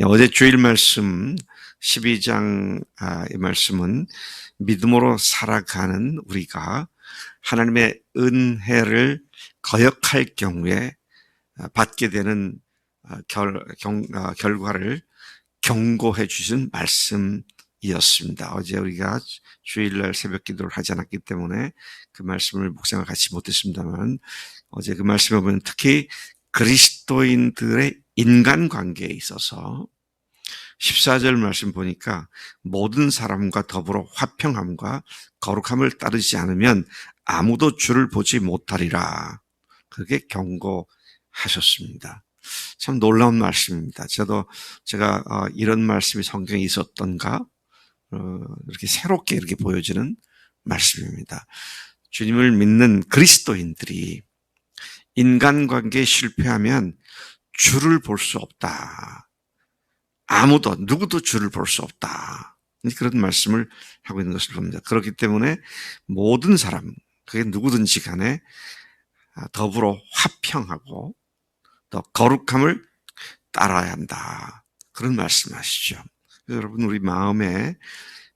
어제 주일 말씀 12장 이 말씀은 믿음으로 살아가는 우리가 하나님의 은혜를 거역할 경우에 받게 되는 결과를 경고해 주신 말씀이었습니다. 어제 우리가 주일날 새벽 기도를 하지 않았기 때문에 그 말씀을 묵상을 같이 못했습니다만, 어제 그 말씀을 보면 특히 그리스도인들의 인간관계에 있어서 14절 말씀 보니까 모든 사람과 더불어 화평함과 거룩함을 따르지 않으면 아무도 주를 보지 못하리라. 그게 경고하셨습니다. 참 놀라운 말씀입니다. 제가 이런 말씀이 성경에 있었던가 이렇게 새롭게 이렇게 보여지는 말씀입니다. 주님을 믿는 그리스도인들이 인간관계에 실패하면 주를 볼 수 없다. 누구도 주를 볼 수 없다. 그런 말씀을 하고 있는 것을 봅니다. 그렇기 때문에 모든 사람, 그게 누구든지 간에 더불어 화평하고 또 거룩함을 따라야 한다. 그런 말씀하시죠. 여러분, 우리 마음에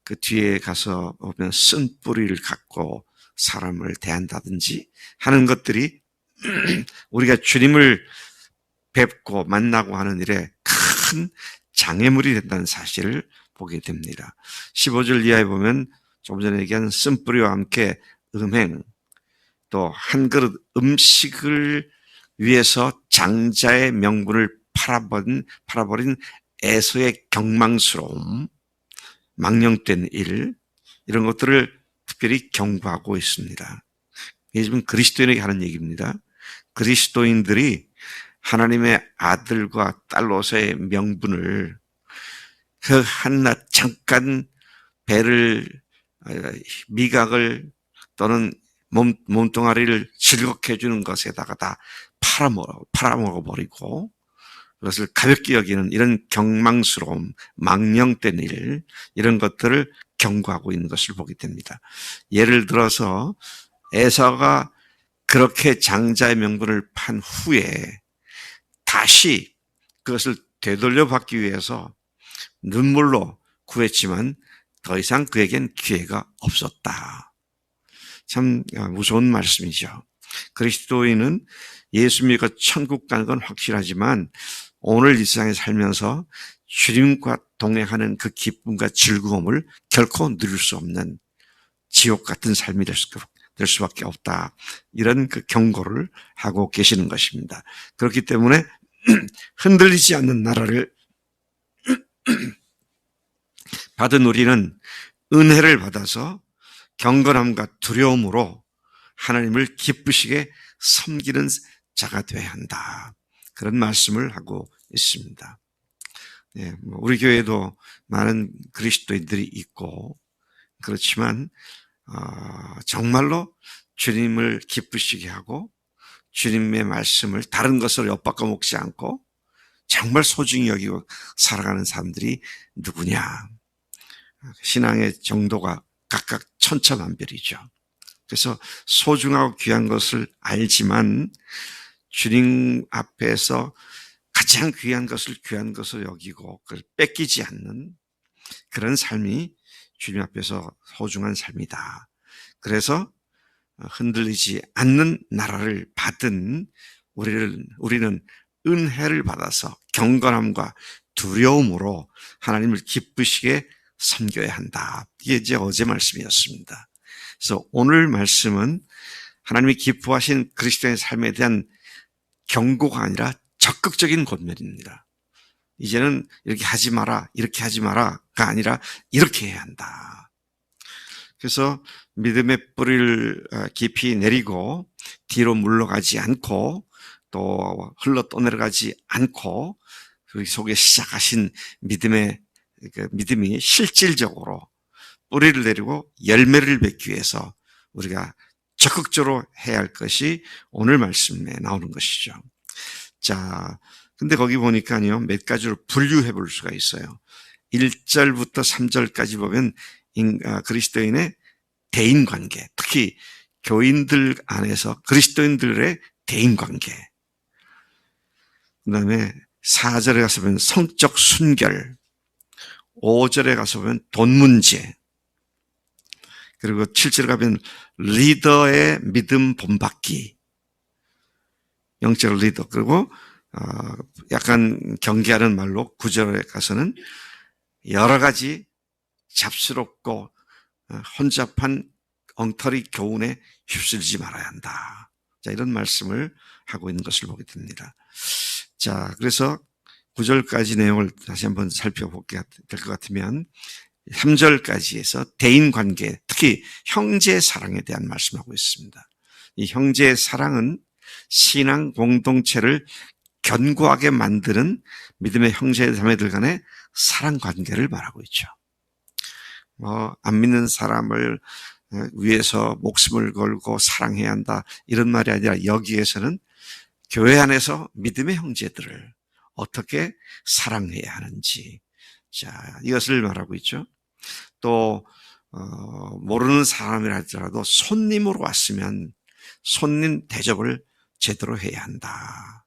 그 뒤에 가서 보면 쓴뿌리를 갖고 사람을 대한다든지 하는 것들이 우리가 주님을 뵙고 만나고 하는 일에 큰 장애물이 된다는 사실을 보게 됩니다. 15절 이하에 보면 조금 전에 얘기한 쓴뿌리와 함께 음행, 또 한 그릇 음식을 위해서 장자의 명분을 팔아버린 에서의 경망스러움, 망령된 일, 이런 것들을 특별히 경고하고 있습니다. 이게 지금 그리스도인에게 하는 얘기입니다. 그리스도인들이 하나님의 아들과 딸로서의 명분을 그 한낱 잠깐 미각을 또는 몸뚱아리를 즐겁게 해주는 것에다가 다 팔아먹어버리고 그것을 가볍게 여기는 이런 경망스러움, 망령된 일, 이런 것들을 경고하고 있는 것을 보게 됩니다. 예를 들어서 에사가 그렇게 장자의 명분을 판 후에 다시 그것을 되돌려 받기 위해서 눈물로 구했지만 더 이상 그에겐 기회가 없었다. 참 무서운 말씀이죠. 그리스도인은 예수 믿고 천국 가는 건 확실하지만 오늘 이 세상에 살면서 주님과 동행하는 그 기쁨과 즐거움을 결코 누릴 수 없는 지옥 같은 삶이 될 수밖에 없다. 이런 그 경고를 하고 계시는 것입니다. 그렇기 때문에 흔들리지 않는 나라를 받은 우리는 은혜를 받아서 경건함과 두려움으로 하나님을 기쁘시게 섬기는 자가 되어야 한다. 그런 말씀을 하고 있습니다. 우리 교회도 많은 그리스도인들이 있고 그렇지만 정말로 주님을 기쁘시게 하고 주님의 말씀을 다른 것으로 엿바꿔 먹지 않고 정말 소중히 여기고 살아가는 사람들이 누구냐. 신앙의 정도가 각각 천차만별이죠. 그래서 소중하고 귀한 것을 알지만 주님 앞에서 가장 귀한 것을 여기고 그걸 뺏기지 않는 그런 삶이 주님 앞에서 소중한 삶이다. 그래서 흔들리지 않는 나라를 받은 우리는 은혜를 받아서 경건함과 두려움으로 하나님을 기쁘시게 섬겨야 한다. 이게 이제 어제 말씀이었습니다. 그래서 오늘 말씀은 하나님이 기뻐하신 그리스도의 삶에 대한 경고가 아니라 적극적인 권면입니다. 이제는 이렇게 하지 마라, 이렇게 하지 마라가 아니라 이렇게 해야 한다. 그래서 믿음의 뿌리를 깊이 내리고 뒤로 물러가지 않고 또 흘러 떠내려가지 않고 그 속에 시작하신 믿음이 실질적으로 뿌리를 내리고 열매를 맺기 위해서 우리가 적극적으로 해야 할 것이 오늘 말씀에 나오는 것이죠. 자, 근데 거기 보니까요, 몇 가지로 분류해 볼 수가 있어요. 1절부터 3절까지 보면 그리스도인의 대인관계, 특히 교인들 안에서 그리스도인들의 대인관계, 그 다음에 4절에 가서 보면 성적 순결, 5절에 가서 보면 돈 문제, 그리고 7절에 가면 리더의 믿음 본받기, 영적 리더, 그리고 약간 경계하는 말로 9절에 가서는 여러 가지 잡스럽고 혼잡한 엉터리 교훈에 휩쓸리지 말아야 한다. 자, 이런 말씀을 하고 있는 것을 보게 됩니다. 자, 그래서 9절까지 내용을 다시 한번 살펴보게 될 것 같으면 3절까지에서 대인관계, 특히 형제 사랑에 대한 말씀하고 있습니다. 이 형제 사랑은 신앙 공동체를 견고하게 만드는 믿음의 형제 자매들 간의 사랑 관계를 말하고 있죠. 안 믿는 사람을 위해서 목숨을 걸고 사랑해야 한다, 이런 말이 아니라 여기에서는 교회 안에서 믿음의 형제들을 어떻게 사랑해야 하는지, 자, 이것을 말하고 있죠. 또 모르는 사람이라 할지라도 손님으로 왔으면 손님 대접을 제대로 해야 한다.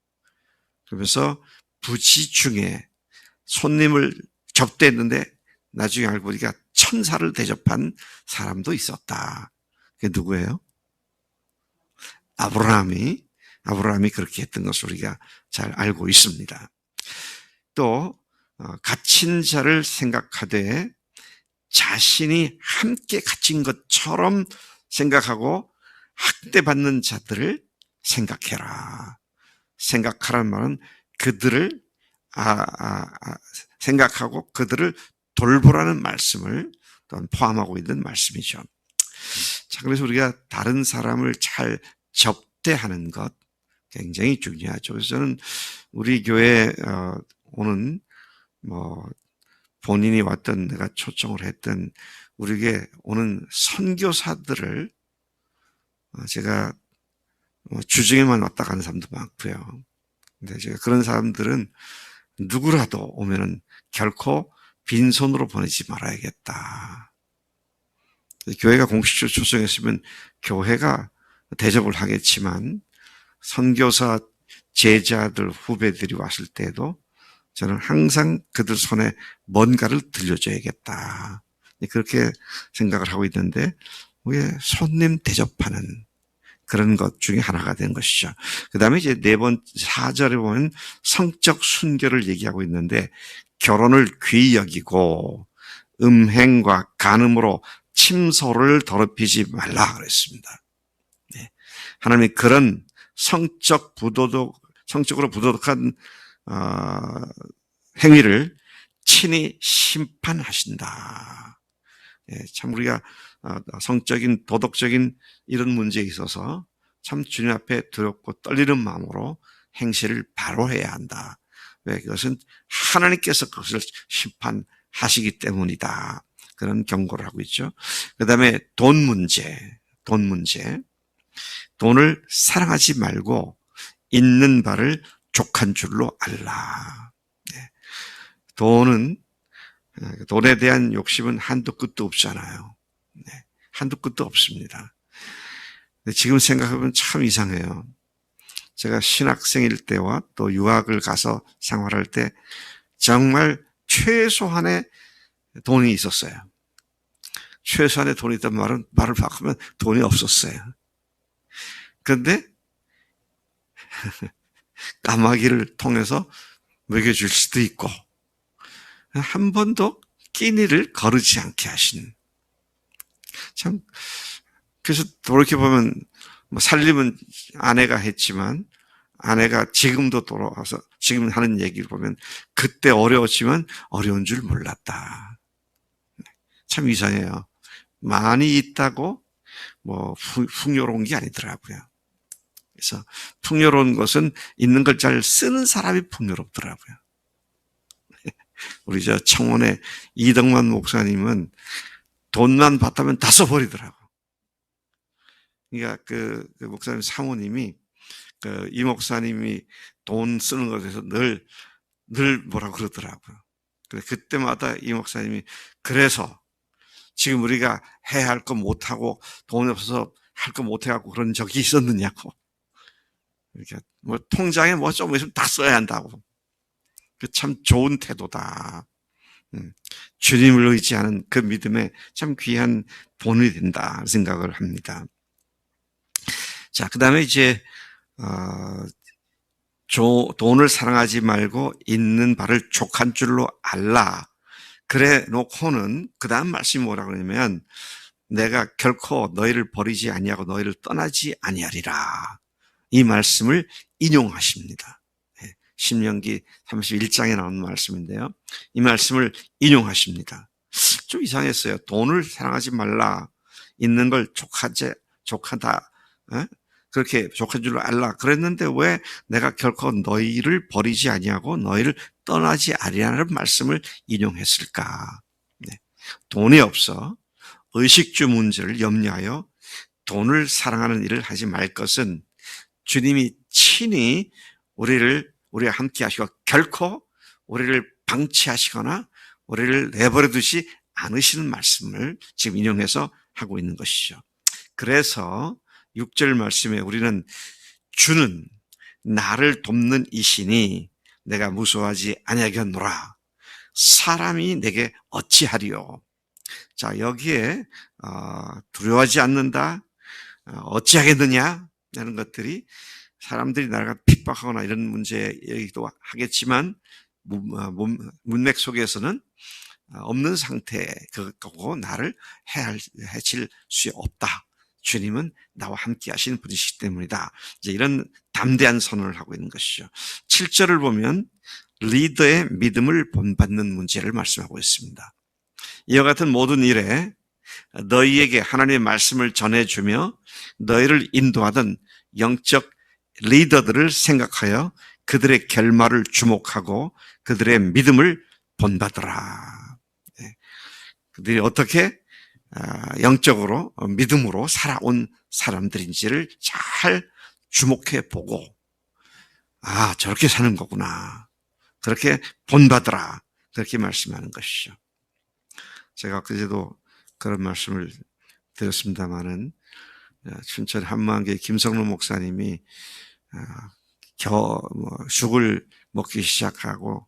그러면서 부지 중에 손님을 접대했는데 나중에 알고 보니까 천사를 대접한 사람도 있었다. 그게 누구예요? 아브라함이 그렇게 했던 것을 우리가 잘 알고 있습니다. 또 갇힌 자를 생각하되 자신이 함께 갇힌 것처럼 생각하고 학대받는 자들을 생각해라. 생각하라는 말은 그들을 생각하고 그들을 돌보라는 말씀을 또한 포함하고 있는 말씀이죠. 자, 그래서 우리가 다른 사람을 잘 접대하는 것 굉장히 중요하죠. 그래서 저는 우리 교회에 오는 본인이 왔던, 내가 초청을 했던 우리에게 오는 선교사들을 제가 주중에만 왔다 가는 사람도 많고요. 근데 제가 그런 사람들은 누구라도 오면은 결코 빈손으로 보내지 말아야겠다. 교회가 공식적으로 초청했으면 교회가 대접을 하겠지만 선교사 제자들 후배들이 왔을 때도 저는 항상 그들 손에 뭔가를 들려줘야겠다, 그렇게 생각을 하고 있는데, 왜 손님 대접하는 그런 것 중에 하나가 된 것이죠. 그 다음에 이제 4절에 보면 성적 순결을 얘기하고 있는데, 결혼을 귀히 여기고 음행과 간음으로 침소를 더럽히지 말라 그랬습니다. 네. 하나님이 그런 성적으로 부도덕한 행위를 친히 심판하신다. 예, 참 우리가 성적인 도덕적인 이런 문제에 있어서 참 주님 앞에 두렵고 떨리는 마음으로 행실을 바로 해야 한다. 왜? 그것은 하나님께서 그것을 심판하시기 때문이다. 그런 경고를 하고 있죠. 그 다음에 돈 문제. 돈을 사랑하지 말고 있는 바를 족한 줄로 알라. 네. 돈에 대한 욕심은 한도 끝도 없잖아요. 네. 한도 끝도 없습니다. 근데 지금 생각해보면 참 이상해요. 제가 신학생일 때와 또 유학을 가서 생활할 때 정말 최소한의 돈이 있었어요. 최소한의 돈이 있단 말을 바꾸면 돈이 없었어요. 그런데 까마귀를 통해서 먹여줄 수도 있고, 한 번도 끼니를 거르지 않게 하신, 참, 그래서 돌이켜보면 살림은 아내가 했지만 아내가 지금도 돌아와서 지금 하는 얘기를 보면 그때 어려웠지만 어려운 줄 몰랐다. 참 이상해요. 많이 있다고 풍요로운 게 아니더라고요. 그래서 풍요로운 것은 있는 걸 잘 쓰는 사람이 풍요롭더라고요. 우리 청원의 이덕만 목사님은 돈만 받다면 다 써버리더라고. 그러니까 그 목사님 사모님이 이 목사님이 돈 쓰는 것에서 늘 뭐라고 그러더라고요. 그때마다 이 목사님이 그래서 지금 우리가 해야 할 거 못하고 돈이 없어서 할 거 못해갖고 그런 적이 있었느냐고. 그러니까 통장에 좀 있으면 다 써야 한다고. 그 참 좋은 태도다. 주님을 의지하는 그 믿음에 참 귀한 본이 된다 생각을 합니다. 자, 그 다음에 이제 돈을 사랑하지 말고 있는 바를 족한 줄로 알라. 그래 놓고는 그 다음 말씀이 뭐라고 그러냐면 내가 결코 너희를 버리지 아니하고 너희를 떠나지 아니하리라. 이 말씀을 인용하십니다. 신명기 31장에 나오는 말씀인데요. 이 말씀을 인용하십니다. 좀 이상했어요. 돈을 사랑하지 말라. 있는 걸 족하다. 그렇게 족한 줄로 알라. 그랬는데 왜 내가 결코 너희를 버리지 아니하고 너희를 떠나지 아니하라는 말씀을 인용했을까? 돈이 없어 의식주 문제를 염려하여 돈을 사랑하는 일을 하지 말 것은 주님이 친히 우리와 함께 하시고 결코 우리를 방치하시거나 우리를 내버려 두지 않으시는 말씀을 지금 인용해서 하고 있는 것이죠. 그래서 6절 말씀에 우리는 주는 나를 돕는 이시니 내가 무서워하지 아니하겠노라. 사람이 내게 어찌하리요. 자, 여기에 두려워하지 않는다, 어찌하겠느냐 하는 것들이 사람들이 나를 핍박하거나 이런 문제이기도 하겠지만 문맥 속에서는 없는 상태 그거고 나를 해칠 수 없다. 주님은 나와 함께 하시는 분이시기 때문이다. 이제 이런 담대한 선언을 하고 있는 것이죠. 7절을 보면 리더의 믿음을 본받는 문제를 말씀하고 있습니다. 이와 같은 모든 일에 너희에게 하나님의 말씀을 전해주며 너희를 인도하던 영적 리더들을 생각하여 그들의 결말을 주목하고 그들의 믿음을 본받으라. 그들이 어떻게 영적으로 믿음으로 살아온 사람들인지를 잘 주목해 보고 저렇게 사는 거구나. 그렇게 본받으라. 그렇게 말씀하는 것이죠. 제가 그제도 그런 말씀을 드렸습니다마는 춘천 한마음교회 김성로 목사님이 죽을 먹기 시작하고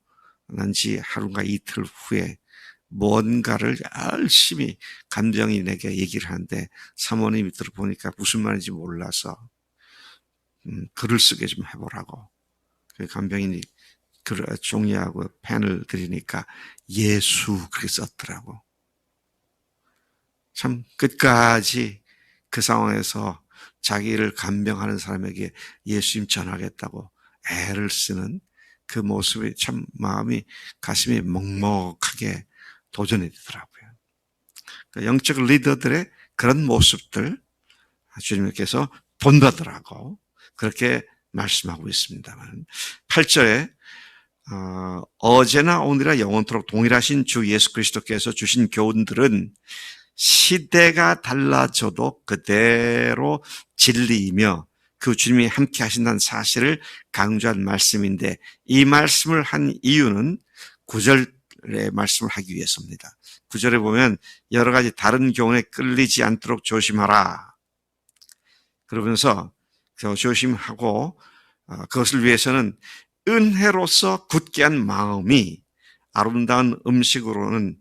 난 지 하루가 이틀 후에 뭔가를 열심히 간병이 내게 얘기를 하는데 사모님이 들어보니까 무슨 말인지 몰라서 글을 쓰게 좀 해보라고. 그 간병인이 종이하고 펜을 드리니까 예수 그렇게 썼더라고. 참 끝까지 그 상황에서 자기를 간병하는 사람에게 예수님 전하겠다고 애를 쓰는 그 모습이 참 가슴이 먹먹하게 도전이 되더라고요. 영적 리더들의 그런 모습들 주님께서 본받으라고 그렇게 말씀하고 있습니다만 8절에 어제나 오늘이나 영원토록 동일하신 주 예수 그리스도께서 주신 교훈들은 시대가 달라져도 그대로 진리이며 그 주님이 함께 하신다는 사실을 강조한 말씀인데 이 말씀을 한 이유는 9절의 말씀을 하기 위해서입니다. 9절에 보면 여러 가지 다른 교훈에 끌리지 않도록 조심하라. 그러면서 조심하고 그것을 위해서는 은혜로서 굳게 한 마음이 아름다운 음식으로는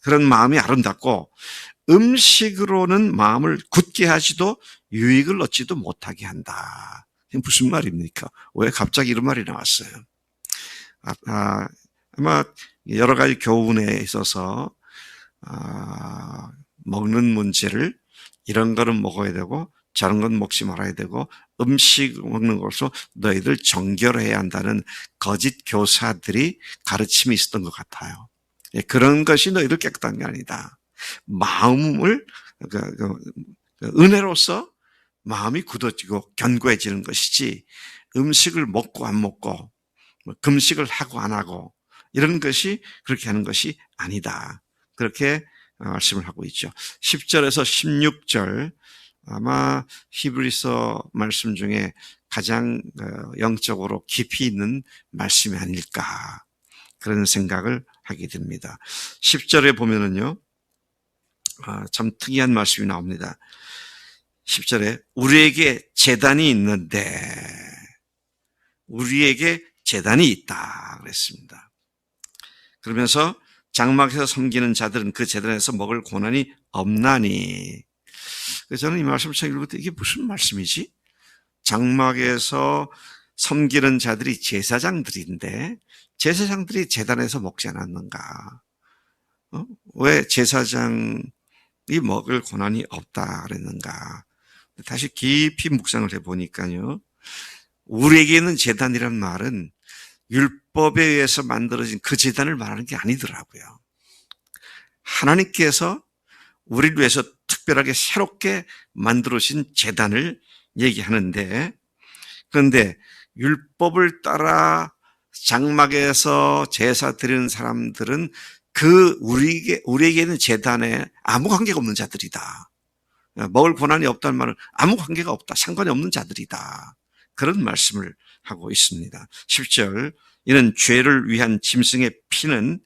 그런 마음이 아름답고 음식으로는 마음을 굳게 하지도 유익을 얻지도 못하게 한다. 이게 무슨 말입니까? 왜 갑자기 이런 말이 나왔어요? 아마 여러 가지 교훈에 있어서 먹는 문제를 이런 거는 먹어야 되고 저런 건 먹지 말아야 되고 음식 먹는 것으로 너희들 정결해야 한다는 거짓 교사들이 가르침이 있었던 것 같아요. 그런 것이 너희들 깨끗한 게 아니다. 마음을 은혜로서 마음이 굳어지고 견고해지는 것이지 음식을 먹고 안 먹고 금식을 하고 안 하고 이런 것이 그렇게 하는 것이 아니다. 그렇게 말씀을 하고 있죠. 10절에서 16절 아마 히브리서 말씀 중에 가장 영적으로 깊이 있는 말씀이 아닐까 그런 생각을 하게 됩니다. 10절에 보면은요 참 특이한 말씀이 나옵니다. 10절에 우리에게 제단이 있는데 제단이 있다 그랬습니다. 그러면서 장막에서 섬기는 자들은 그 제단에서 먹을 고난이 없나니. 그래서 저는 이 말씀을 처음 읽을 때 이게 무슨 말씀이지? 장막에서 섬기는 자들이 제사장들인데 제사장들이 제단에서 먹지 않았는가? 왜 제사장이 먹을 고난이 없다 그랬는가? 다시 깊이 묵상을 해보니까요. 우리에게는 제단이란 말은 율법에 의해서 만들어진 그 제단을 말하는 게 아니더라고요. 하나님께서 우리를 위해서 특별하게 새롭게 만들어진 제단을 얘기하는데, 그런데 율법을 따라 장막에서 제사 드리는 사람들은 우리에게는 제단에 아무 관계가 없는 자들이다. 먹을 고난이 없다는 말은 아무 관계가 없다. 상관이 없는 자들이다. 그런 말씀을 하고 있습니다. 10절, 이는 죄를 위한 짐승의 피는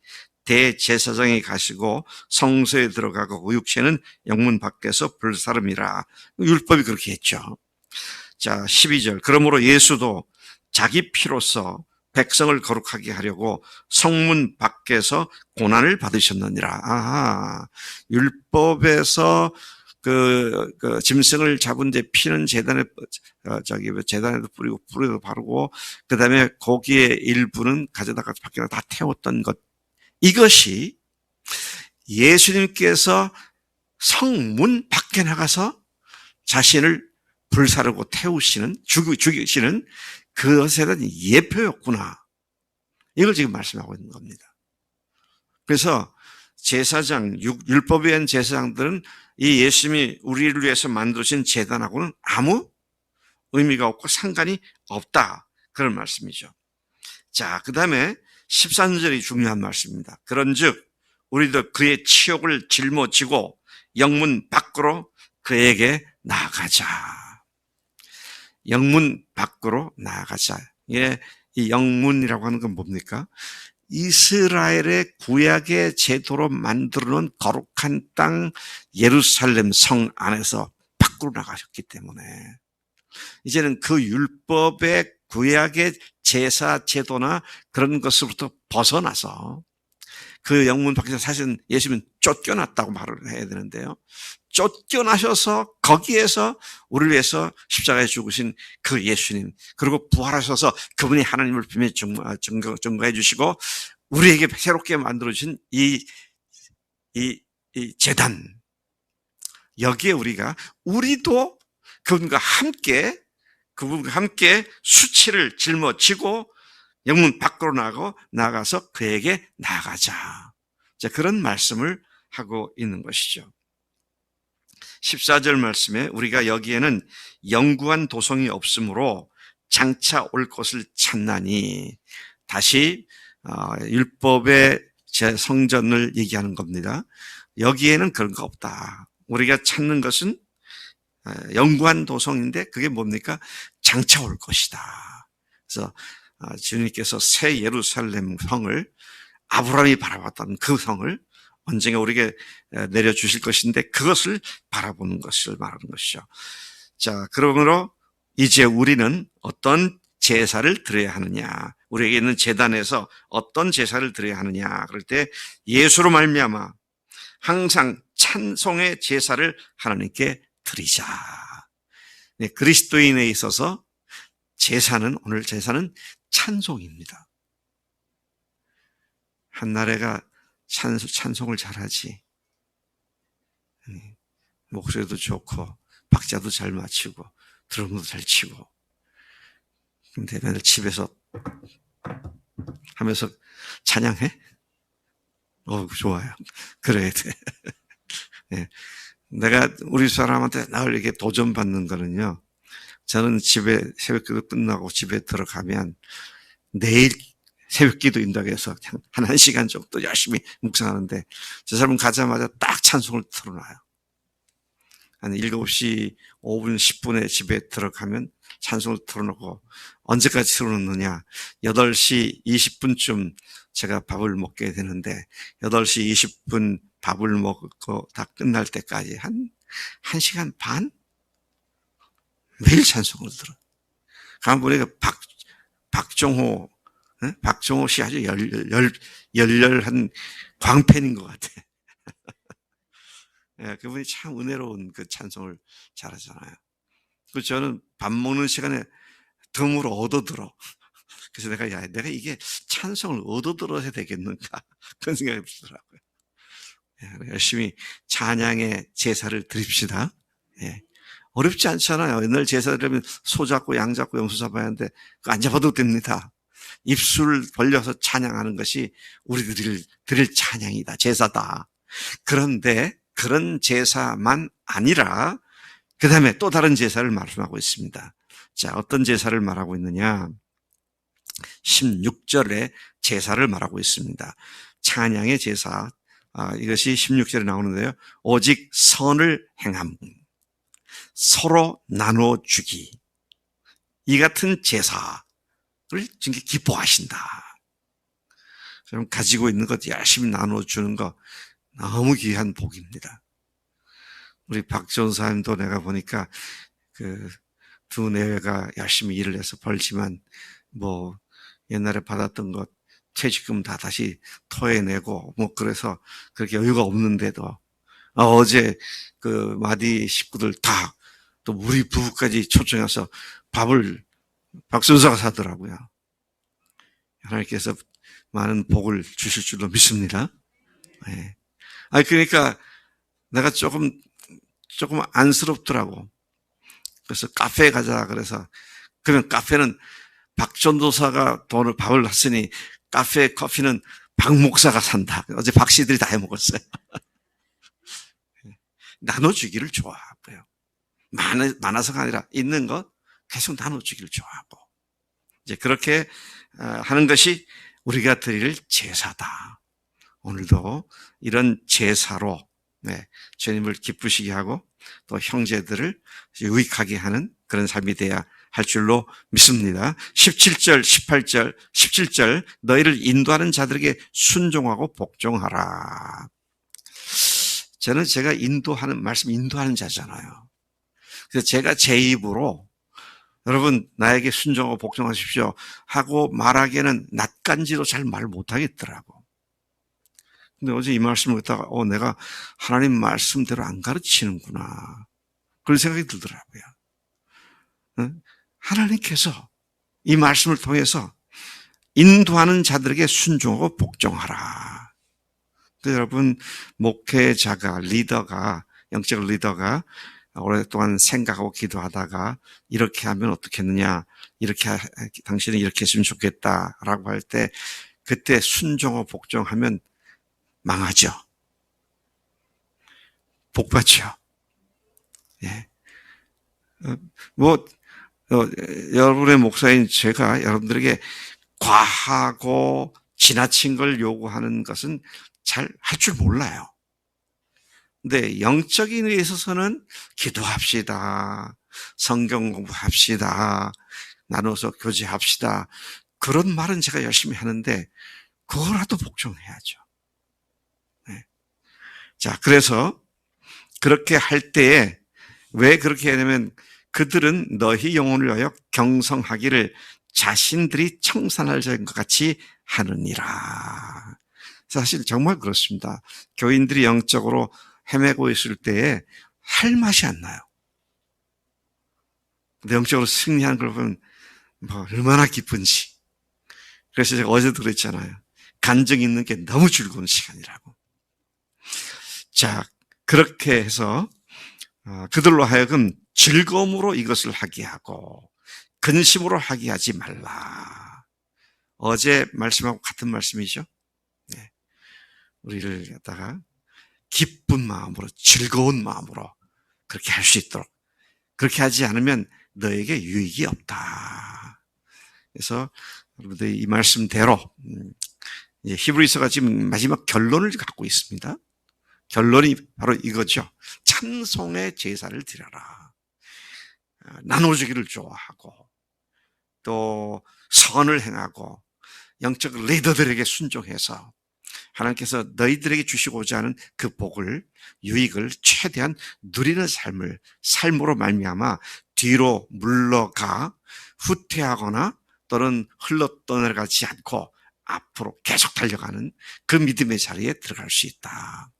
대제사장이 가시고 성소에 들어가고 그 육체는 영문 밖에서 불사름이라. 율법이 그렇게 했죠. 자, 12절, 그러므로 예수도 자기 피로써 백성을 거룩하게 하려고 성문 밖에서 고난을 받으셨느니라. 아하, 율법에서 그 짐승을 잡은 데 피는 제단에도 뿌리고 뿌리도 바르고, 그 다음에 고기의 일부는 가져다가 밖에다 다 태웠던 것. 이것이 예수님께서 성문 밖에 나가서 자신을 불사르고 태우시는, 죽이시는 그것에 대한 예표였구나. 이걸 지금 말씀하고 있는 겁니다. 그래서 제사장, 율법에 의한 제사장들은 이 예수님이 우리를 위해서 만드신 제단하고는 아무 의미가 없고 상관이 없다. 그런 말씀이죠. 자, 그 다음에 13절이 중요한 말씀입니다. 그런즉 우리도 그의 치욕을 짊어지고 영문 밖으로 그에게 나아가자. 영문 밖으로 나아가자. 예, 이 영문이라고 하는 건 뭡니까? 이스라엘의 구약의 제도로 만들어놓은 거룩한 땅 예루살렘 성 안에서 밖으로 나가셨기 때문에 이제는 그 율법의 구약의 제사 제도나 그런 것으로부터 벗어나서 그 영문 밖에서 사실은 예수님은 쫓겨났다고 말을 해야 되는데요. 쫓겨나셔서 거기에서 우리를 위해서 십자가에 죽으신 그 예수님, 그리고 부활하셔서 그분이 하나님을 비밀 증거해 주시고 우리에게 새롭게 만들어주신 이 제단, 여기에 우리도 그분과 함께 수치를 짊어지고 영문 밖으로 나가서 그에게 나가자. 자, 그런 말씀을 하고 있는 것이죠. 14절 말씀에 우리가 여기에는 영구한 도성이 없으므로 장차 올 것을 찾나니, 다시 율법의 제 성전을 얘기하는 겁니다. 여기에는 그런 거 없다. 우리가 찾는 것은 영구한 도성인데 그게 뭡니까? 장차 올 것이다. 그래서 주님께서 새 예루살렘 성을, 아브라함이 바라봤던 그 성을 언젠가 우리에게 내려주실 것인데 그것을 바라보는 것을 말하는 것이죠. 자, 그러므로 이제 우리는 어떤 제사를 드려야 하느냐, 우리에게 있는 제단에서 어떤 제사를 드려야 하느냐, 그럴 때 예수로 말미암아 항상 찬송의 제사를 하나님께 드리자. 네, 그리스도인에 있어서 오늘 제사는 찬송입니다. 한나래가 찬송을 잘하지. 목소리도 좋고 박자도 잘 맞추고 드럼도 잘 치고. 근데 맨날 집에서 하면서 찬양해? 좋아요. 그래야 돼. 네. 내가 우리 사람한테 늘 이렇게 도전받는 거는요, 저는 집에 새벽기도 끝나고 집에 들어가면 내일 새벽기도 인다고 해서 한 1시간 정도 열심히 묵상하는데 저 사람은 가자마자 딱 찬송을 틀어놔요. 한 7시 5분, 10분에 집에 들어가면 찬송을 틀어놓고, 언제까지 틀어놓느냐, 8시 20분쯤 제가 밥을 먹게 되는데 8시 20분 밥을 먹고 다 끝날 때까지 한 1시간 반? 매일 찬송을 들어요. 가만 보니까 박종호 박정호 씨 아주 열렬한 광팬인 것 같아. 예, 그분이 참 은혜로운 그 찬송을 잘하잖아요. 그 저는 밥 먹는 시간에 덤으로 얻어들어. 그래서 내가 이게 찬송을 얻어들어야 되겠는가 그런 생각이 들더라고요. 예, 열심히 찬양의 제사를 드립시다. 예. 어렵지 않잖아요. 옛날 제사 드리면 소 잡고 양 잡고 염소 잡아야 하는데 그거 안 잡아도 됩니다. 입술 벌려서 찬양하는 것이 우리들이 드릴 찬양이다. 제사다. 그런데 그런 제사만 아니라 그 다음에 또 다른 제사를 말씀하고 있습니다. 자, 어떤 제사를 말하고 있느냐? 16절에 제사를 말하고 있습니다. 찬양의 제사. 이것이 16절에 나오는데요. 오직 선을 행함. 서로 나눠주기. 이 같은 제사를 지금 기뻐하신다. 그럼 가지고 있는 것 열심히 나눠주는 거 너무 귀한 복입니다. 우리 박 전사님도 내가 보니까 그 두 내외가 열심히 일을 해서 벌지만 뭐 옛날에 받았던 것 퇴직금 다 다시 토해내고 뭐 그래서 그렇게 여유가 없는데도 어제 그 마디 식구들 다 또 우리 부부까지 초청해서 밥을 박선사가 사더라고요. 하나님께서 많은 복을 주실 줄로 믿습니다. 네. 그러니까 내가 조금 안쓰럽더라고. 그래서 카페에 가자 그래서 그러면 카페는 박 전도사가 돈을 밥을 놨으니 카페 커피는 박 목사가 산다. 어제 박 씨들이 다 해먹었어요. 나눠주기를 좋아하고요. 많아서가 아니라 있는 것 계속 나눠주기를 좋아하고 이제 그렇게 하는 것이 우리가 드릴 제사다. 오늘도 이런 제사로 주님을 기쁘시게 하고 또 형제들을 유익하게 하는 그런 삶이 돼야 할 줄로 믿습니다. 17절, 18절, 17절 너희를 인도하는 자들에게 순종하고 복종하라. 저는 제가 인도하는 자잖아요. 그래서 제가 제 입으로 여러분 나에게 순종하고 복종하십시오 하고 말하기에는 낯간지로 잘 말 못하겠더라고. 근데 어제 이 말씀을 듣다가 내가 하나님 말씀대로 안 가르치는구나. 그런 생각이 들더라고요. 하나님께서 이 말씀을 통해서 인도하는 자들에게 순종하고 복종하라. 여러분 목회자가 리더가 영적 리더가 오랫동안 생각하고 기도하다가 이렇게 하면 어떻겠느냐 당신은 이렇게 했으면 좋겠다라고 할 때 그때 순종하고 복종하면 망하죠. 복받죠. 예. 여러분의 목사인 제가 여러분들에게 과하고 지나친 걸 요구하는 것은 잘 할 줄 몰라요. 근데 영적인 일에 있어서는 기도합시다. 성경 공부합시다. 나눠서 교제합시다. 그런 말은 제가 열심히 하는데 그거라도 복종해야죠. 네. 자, 그래서 그렇게 할 때에 왜 그렇게 하냐면 그들은 너희 영혼을 위하여 경성하기를 자신들이 청산할 것 같이 하느니라. 사실 정말 그렇습니다. 교인들이 영적으로 헤매고 있을 때에 할 맛이 안 나요. 근데 영적으로 승리하는 걸 보면 얼마나 기쁜지. 그래서 제가 어제도 그랬잖아요. 간증 있는 게 너무 즐거운 시간이라고. 자, 그렇게 해서 그들로 하여금 즐거움으로 이것을 하게 하고 근심으로 하게 하지 말라. 어제 말씀하고 같은 말씀이죠. 네. 우리를 갖다가 기쁜 마음으로 즐거운 마음으로 그렇게 할 수 있도록 그렇게 하지 않으면 너에게 유익이 없다. 그래서 여러분들 이 말씀대로 이제 히브리서가 지금 마지막 결론을 갖고 있습니다. 결론이 바로 이거죠. 찬송의 제사를 드려라. 나눠주기를 좋아하고 또 선을 행하고 영적 리더들에게 순종해서 하나님께서 너희들에게 주시고자 하는 그 복을 유익을 최대한 누리는 삶으로 말미암아 뒤로 물러가 후퇴하거나 또는 흘러 떠내려가지 않고 앞으로 계속 달려가는 그 믿음의 자리에 들어갈 수 있다.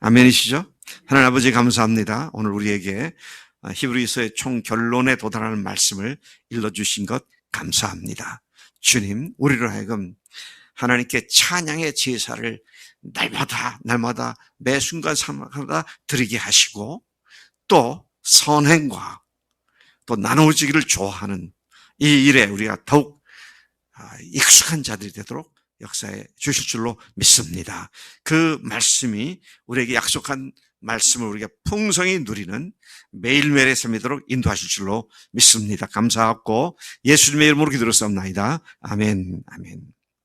아멘이시죠? 하나님 아버지 감사합니다. 오늘 우리에게 히브리서의 총 결론에 도달하는 말씀을 일러주신 것 감사합니다. 주님, 우리로 하여금 하나님께 찬양의 제사를 날마다 매 순간마다 드리게 하시고 또 선행과 또 나누어지기를 좋아하는 이 일에 우리가 더욱 익숙한 자들이 되도록 역사해 주실 줄로 믿습니다. 그 말씀이 우리에게 약속한 말씀을 우리가 풍성히 누리는 매일매일의 삶이 되도록 인도하실 줄로 믿습니다. 감사하고 예수님의 이름으로 기도를 쌉나이다. 아멘. 아멘.